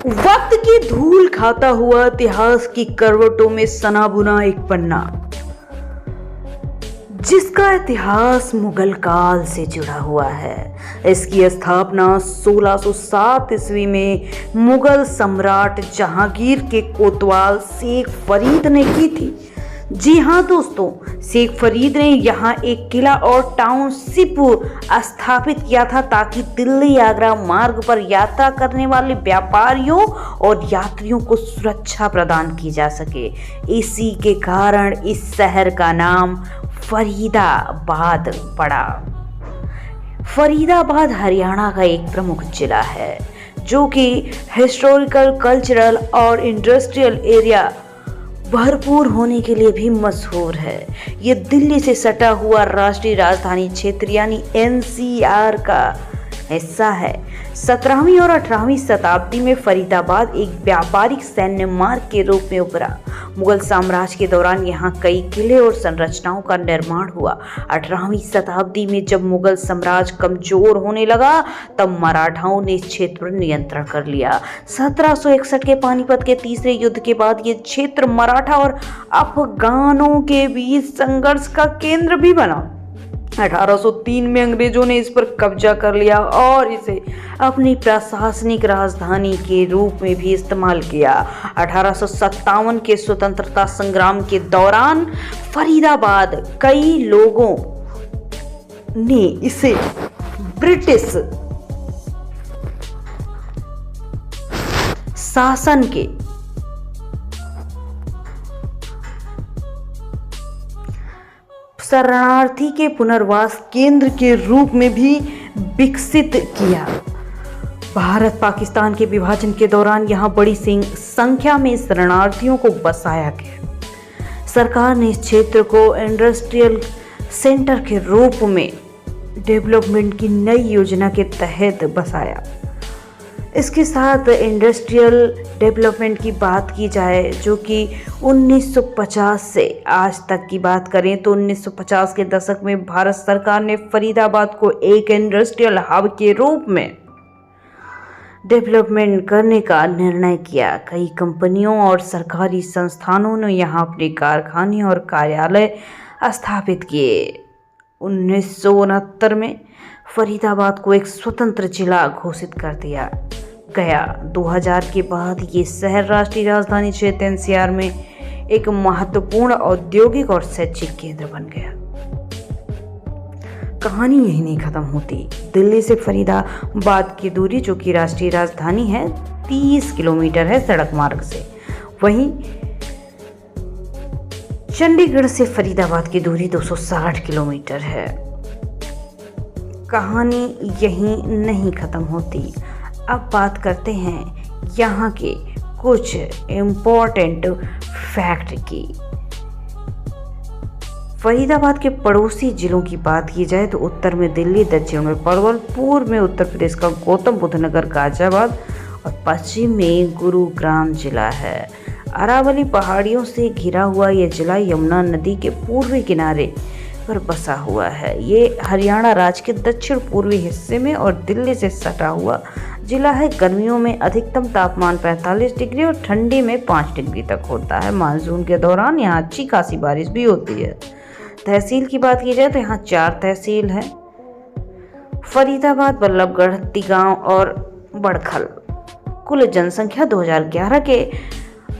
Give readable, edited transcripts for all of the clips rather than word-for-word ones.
वक्त की धूल खाता हुआ इतिहास की करवटों में सना बुना एक पन्ना, जिसका इतिहास मुगल काल से जुड़ा हुआ है। इसकी स्थापना 1607 ईस्वी में मुगल सम्राट जहांगीर के कोतवाल शेख फरीद ने की थी। जी हाँ दोस्तों, शेख फरीद ने यहाँ एक किला और टाउनशिप स्थापित किया था ताकि दिल्ली आगरा मार्ग पर यात्रा करने वाले व्यापारियों और यात्रियों को सुरक्षा प्रदान की जा सके। इसी के कारण इस शहर का नाम फरीदाबाद पड़ा। फरीदाबाद हरियाणा का एक प्रमुख जिला है जो कि हिस्टोरिकल, कल्चरल और इंडस्ट्रियल एरिया भरपूर होने के लिए भी मशहूर है। ये दिल्ली से सटा हुआ राष्ट्रीय राजधानी क्षेत्र यानी एनसीआर का हिस्सा है। 17वीं और 18वीं शताब्दी में फरीदाबाद एक व्यापारिक सैन्य मार्ग के रूप में उभरा। मुगल साम्राज्य के दौरान यहाँ कई किले और संरचनाओं का निर्माण हुआ। 18वीं शताब्दी में जब मुगल साम्राज्य कमजोर होने लगा तब मराठाओं ने इस क्षेत्र पर नियंत्रण कर लिया। 1761 के पानीपत के तीसरे युद्ध के बाद ये क्षेत्र मराठा और अफगानों के बीच संघर्ष का केंद्र भी बना। 1803 में अंग्रेजों ने इस पर कब्जा कर लिया और इसे अपनी प्रशासनिक राजधानी के रूप में भी इस्तेमाल किया। 1857 के स्वतंत्रता संग्राम के दौरान फरीदाबाद कई लोगों ने इसे ब्रिटिश शासन के शरणार्थी के पुनर्वास केंद्र के रूप में भी विकसित किया। भारत पाकिस्तान के विभाजन के दौरान यहां बड़ी संख्या में शरणार्थियों को बसाया गया। सरकार ने इस क्षेत्र को इंडस्ट्रियल सेंटर के रूप में डेवलपमेंट की नई योजना के तहत बसाया। इसके साथ इंडस्ट्रियल डेवलपमेंट की बात की जाए जो कि 1950 से आज तक की बात करें तो 1950 के दशक में भारत सरकार ने फरीदाबाद को एक इंडस्ट्रियल हब के रूप में डेवलपमेंट करने का निर्णय किया। कई कंपनियों और सरकारी संस्थानों ने यहाँ अपने कारखाने और कार्यालय स्थापित किए। 1969 में फरीदाबाद को एक स्वतंत्र जिला घोषित कर दिया गया। 2000 के बाद ये शहर राष्ट्रीय राजधानी क्षेत्र एनसीआर में एक महत्वपूर्ण औद्योगिक और शैक्षिक केंद्र बन गया। कहानी यही नहीं खत्म होती। दिल्ली से फरीदाबाद की दूरी जो कि राष्ट्रीय राजधानी है 30 किलोमीटर है सड़क मार्ग से। वहीं चंडीगढ़ से फरीदाबाद की दूरी 260 किलोमीटर है। कहानी यही नहीं खत्म होती। अब बात करते हैं यहाँ के कुछ इम्पोर्टेंट फैक्ट की। फरीदाबाद के पड़ोसी जिलों की बात की जाए तो उत्तर में दिल्ली, दक्षिण में पलवल, पूर्व में उत्तर प्रदेश का गौतम बुद्ध नगर, गाजियाबाद और पश्चिम में गुरुग्राम जिला है। अरावली पहाड़ियों से घिरा हुआ यह जिला यमुना नदी के पूर्वी किनारे पर बसा हुआ है। ये हरियाणा राज्य के दक्षिण पूर्वी हिस्से में और दिल्ली से सटा हुआ जिला है। गर्मियों में अधिकतम तापमान 45 डिग्री और ठंडी में 5 डिग्री तक होता है। मानसून के दौरान यहाँ अच्छी खासी बारिश भी होती है। तहसील की बात की जाए तो यहाँ 4 तहसील हैं: फरीदाबाद, बल्लभगढ़, तिगांव और बड़खल। कुल जनसंख्या 2011 के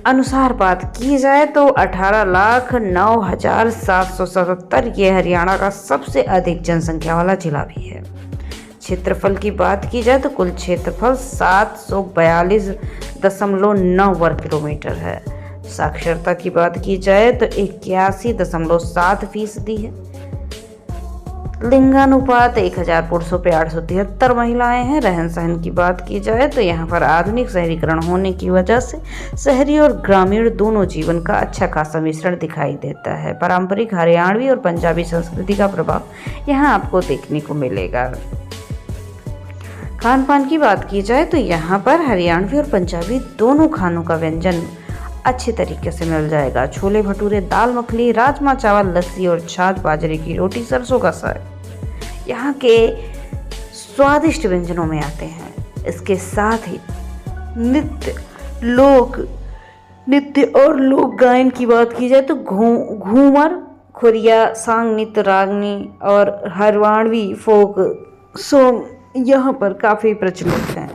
अनुसार बात की जाए तो 18,09,777। ये हरियाणा का सबसे अधिक जनसंख्या वाला जिला भी है। क्षेत्रफल की बात की जाए तो कुल क्षेत्रफल 742.9 वर्ग किलोमीटर है। साक्षरता की बात की जाए तो 81.7% है। लिंगानुपात 1000 पुरुषों पे 873 महिलाएं हैं। रहन सहन की बात की जाए तो यहाँ पर आधुनिक शहरीकरण होने की वजह से शहरी और ग्रामीण दोनों जीवन का अच्छा खासा मिश्रण दिखाई देता है। पारंपरिक हरियाणवी और पंजाबी संस्कृति का प्रभाव यहाँ आपको देखने को मिलेगा। खान पान की बात की जाए तो यहाँ पर हरियाणवी और पंजाबी दोनों खानों का व्यंजन अच्छे तरीके से मिल जाएगा। छोले भटूरे, दाल मखनी, राजमा चावल, लस्सी और छाछ, बाजरे की रोटी, सरसों का साग यहाँ के स्वादिष्ट व्यंजनों में आते हैं। इसके साथ ही नृत्य, लोक नृत्य और लोक गायन की बात की जाए तो घूमर, खुरिया, सांग नृत्य, रागनी और हरवाणवी फोक सॉन्ग यहाँ पर काफ़ी प्रचलित हैं।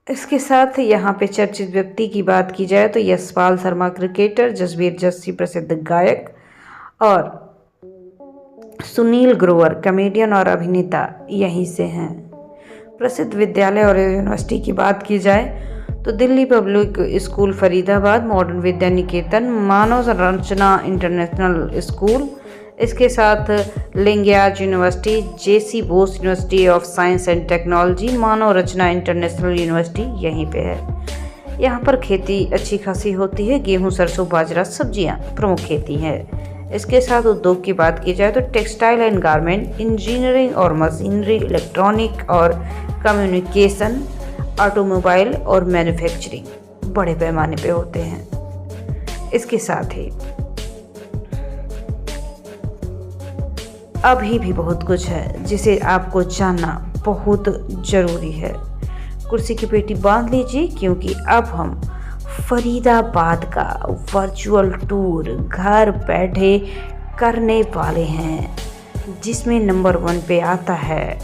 इसके साथ यहाँ पे चर्चित व्यक्ति की बात की जाए तो यशपाल शर्मा क्रिकेटर, जसबीर जस्सी प्रसिद्ध गायक और सुनील ग्रोवर कॉमेडियन और अभिनेता यहीं से हैं। प्रसिद्ध विद्यालय और यूनिवर्सिटी की बात की जाए तो Delhi public school Faridabad, modern Vidya Niketan, Manav Rachna international school, इसके साथ Lingaya's university, J C Bose university of science and technology, Manav Rachna international university यहीं पे है। यहाँ पर खेती अच्छी खासी होती है, गेहूँ, सरसों, बाजरा, सब्जियाँ प्रमुख खेती है। इसके साथ उद्योग की बात की जाए तो टेक्सटाइल एंड गारमेंट, इंजीनियरिंग और मशीनरी, इलेक्ट्रॉनिक और कम्युनिकेशन, ऑटोमोबाइल और मैन्युफैक्चरिंग बड़े पैमाने पे होते हैं। इसके साथ ही अभी भी बहुत कुछ है जिसे आपको जानना बहुत ज़रूरी है। कुर्सी की पेटी बांध लीजिए क्योंकि अब हम फरीदाबाद का वर्चुअल टूर घर बैठे करने वाले हैं, जिसमें नंबर 1 पे आता है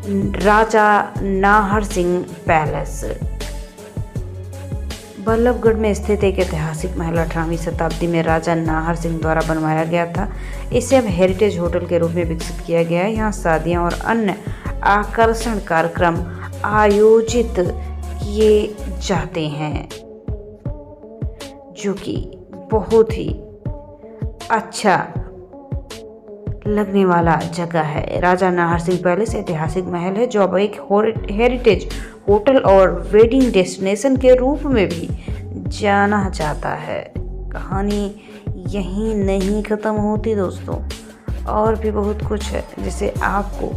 राजा नाहर सिंह पैलेस। बल्लभगढ़ में स्थित एक ऐतिहासिक महल 18वीं शताब्दी में राजा नाहर सिंह द्वारा बनवाया गया था। इसे अब हेरिटेज होटल के रूप में विकसित किया गया है। यहाँ शादियाँ और अन्य आकर्षण कार्यक्रम आयोजित किए जाते हैं, जो कि बहुत ही अच्छा लगने वाला जगह है। राजा नाहर सिंह पैलेस ऐतिहासिक महल है जो अब एक हेरिटेज होटल और वेडिंग डेस्टिनेशन के रूप में भी जाना जाता है। कहानी यहीं नहीं ख़त्म होती दोस्तों, और भी बहुत कुछ है जिसे आपको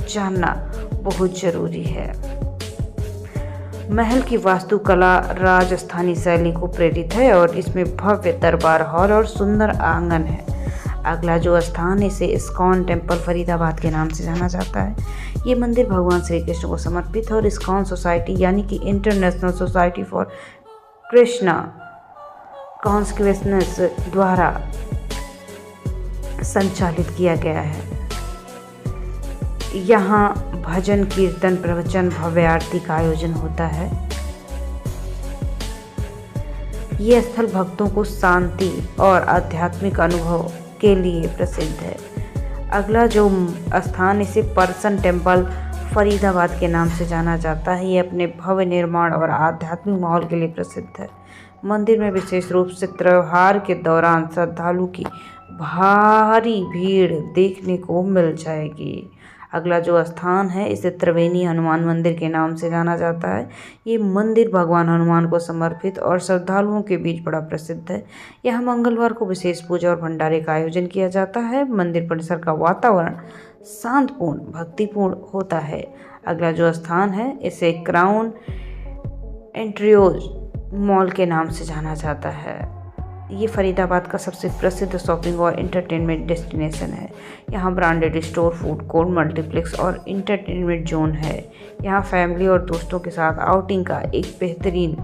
जानना बहुत ज़रूरी है। महल की वास्तुकला राजस्थानी शैली को प्रेरित है और इसमें भव्य दरबार हॉल और सुंदर आंगन है। अगला जो स्थान है इसे इस्कॉन टेम्पल फरीदाबाद के नाम से जाना जाता है। ये मंदिर भगवान श्री कृष्ण को समर्पित है और इस्कॉन सोसाइटी यानी कि इंटरनेशनल सोसाइटी फॉर कृष्णा कॉन्स्क्वेंस द्वारा संचालित किया गया है। यहाँ भजन, कीर्तन, प्रवचन, भव्य आरती का आयोजन होता है। ये स्थल भक्तों को शांति और आध्यात्मिक अनुभव के लिए प्रसिद्ध है। अगला जो स्थान इसे पर्सन टेम्पल फरीदाबाद के नाम से जाना जाता है। ये अपने भव्य निर्माण और आध्यात्मिक माहौल के लिए प्रसिद्ध है। मंदिर में विशेष रूप से त्योहार के दौरान श्रद्धालु की भारी भीड़ देखने को मिल जाएगी। अगला जो स्थान है इसे त्रिवेणी हनुमान मंदिर के नाम से जाना जाता है। ये मंदिर भगवान हनुमान को समर्पित और श्रद्धालुओं के बीच बड़ा प्रसिद्ध है। यहाँ मंगलवार को विशेष पूजा और भंडारे का आयोजन किया जाता है। मंदिर परिसर का वातावरण शांतपूर्ण, भक्तिपूर्ण होता है। अगला जो स्थान है इसे क्राउन एंट्रियोज मॉल के नाम से जाना जाता है। ये फरीदाबाद का सबसे प्रसिद्ध शॉपिंग और इंटरटेनमेंट डेस्टिनेशन है। यहाँ branded store, food court, multiplex और इंटरटेनमेंट जोन है। यहाँ फैमिली और दोस्तों के साथ आउटिंग का एक बेहतरीन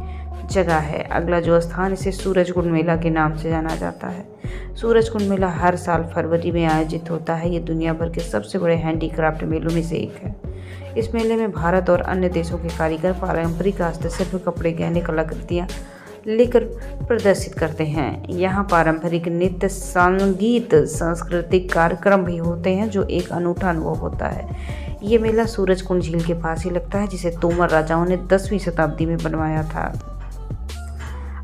जगह है। अगला जो स्थान इसे सूरजकुंड मेला के नाम से जाना जाता है। सूरजकुंड मेला हर साल फरवरी में आयोजित होता है। ये दुनिया भर के सबसे बड़े हैंडीक्राफ्ट मेलों में से एक है। इस मेले में भारत और अन्य देशों के कारीगर पारंपरिक हस्तशिल्प, कपड़े, गहने, कलाकृतियाँ लेकर प्रदर्शित करते हैं। यहाँ पारंपरिक नृत्य, संगीत, सांस्कृतिक कार्यक्रम भी होते हैं जो एक अनूठा अनुभव होता है। ये मेला सूरजकुंड झील के पास ही लगता है जिसे तोमर राजाओं ने 10वीं शताब्दी में बनवाया था।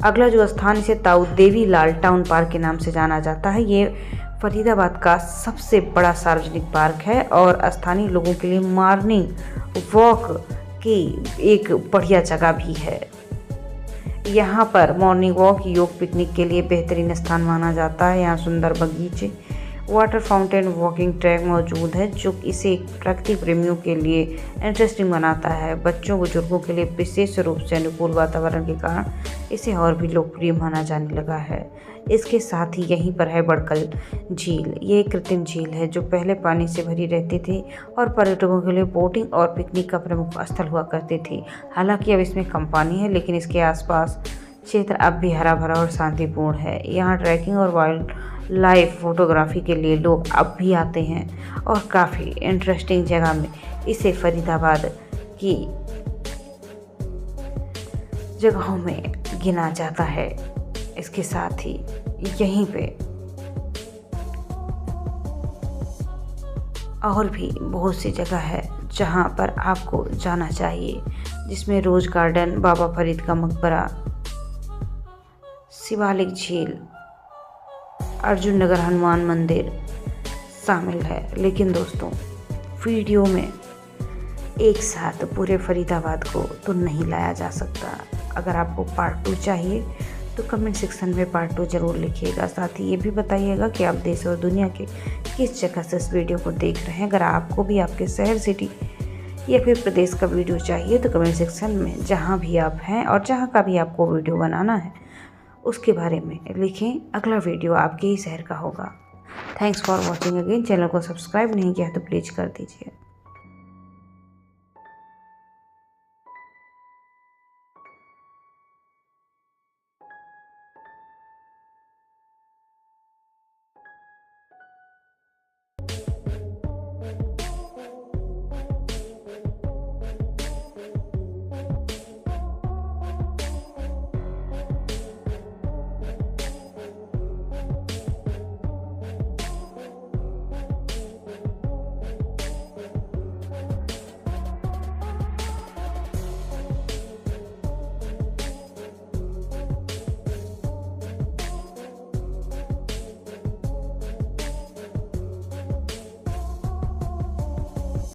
अगला जो स्थान इसे ताऊ देवी लाल टाउन पार्क के नाम से जाना जाता है। ये फरीदाबाद का सबसे बड़ा सार्वजनिक पार्क है और स्थानीय लोगों के लिए मॉर्निंग वॉक की एक बढ़िया जगह भी है। यहाँ पर मॉर्निंग वॉक, योग, पिकनिक के लिए बेहतरीन स्थान माना जाता है। यहाँ सुंदर बगीचे, वाटर फाउंटेन, वॉकिंग ट्रैक मौजूद है जो इसे प्रकृति प्रेमियों के लिए इंटरेस्टिंग बनाता है। बच्चों, बुजुर्गों के लिए विशेष रूप से अनुकूल वातावरण के कारण इसे और भी लोकप्रिय माना जाने लगा है। इसके साथ ही यहीं पर है बड़कल झील। ये एक कृत्रिम झील है जो पहले पानी से भरी रहती थी और पर्यटकों के लिए बोटिंग और पिकनिक का प्रमुख स्थल हुआ करती थी। हालांकि अब इसमें कम पानी है, लेकिन इसके आसपास क्षेत्र अब भी हरा भरा और शांतिपूर्ण है। यहाँ ट्रैकिंग और वाइल्ड लाइफ फोटोग्राफी के लिए लोग अब भी आते हैं और काफ़ी इंटरेस्टिंग जगह में इसे फरीदाबाद की जगहों में गिना जाता है। इसके साथ ही यहीं पे और भी बहुत सी जगह है जहां पर आपको जाना चाहिए, जिसमें रोज गार्डन, बाबा फरीद का मकबरा, शिवालिक झील, अर्जुन नगर हनुमान मंदिर शामिल है। लेकिन दोस्तों, वीडियो में एक साथ पूरे फरीदाबाद को तो नहीं लाया जा सकता। अगर आपको पार्ट 2 चाहिए तो कमेंट सेक्शन में पार्ट 2 ज़रूर लिखिएगा। साथ ही ये भी बताइएगा कि आप देश और दुनिया के किस जगह से इस वीडियो को देख रहे हैं। अगर आपको भी आपके शहर, सिटी या फिर प्रदेश का वीडियो चाहिए तो कमेंट सेक्शन में जहाँ भी आप हैं और जहाँ का भी आपको वीडियो बनाना है उसके बारे में लिखें। अगला वीडियो आपके ही शहर का होगा। Thanks for watching again. Channel को सब्सक्राइब नहीं किया तो प्लीज़ कर दीजिए।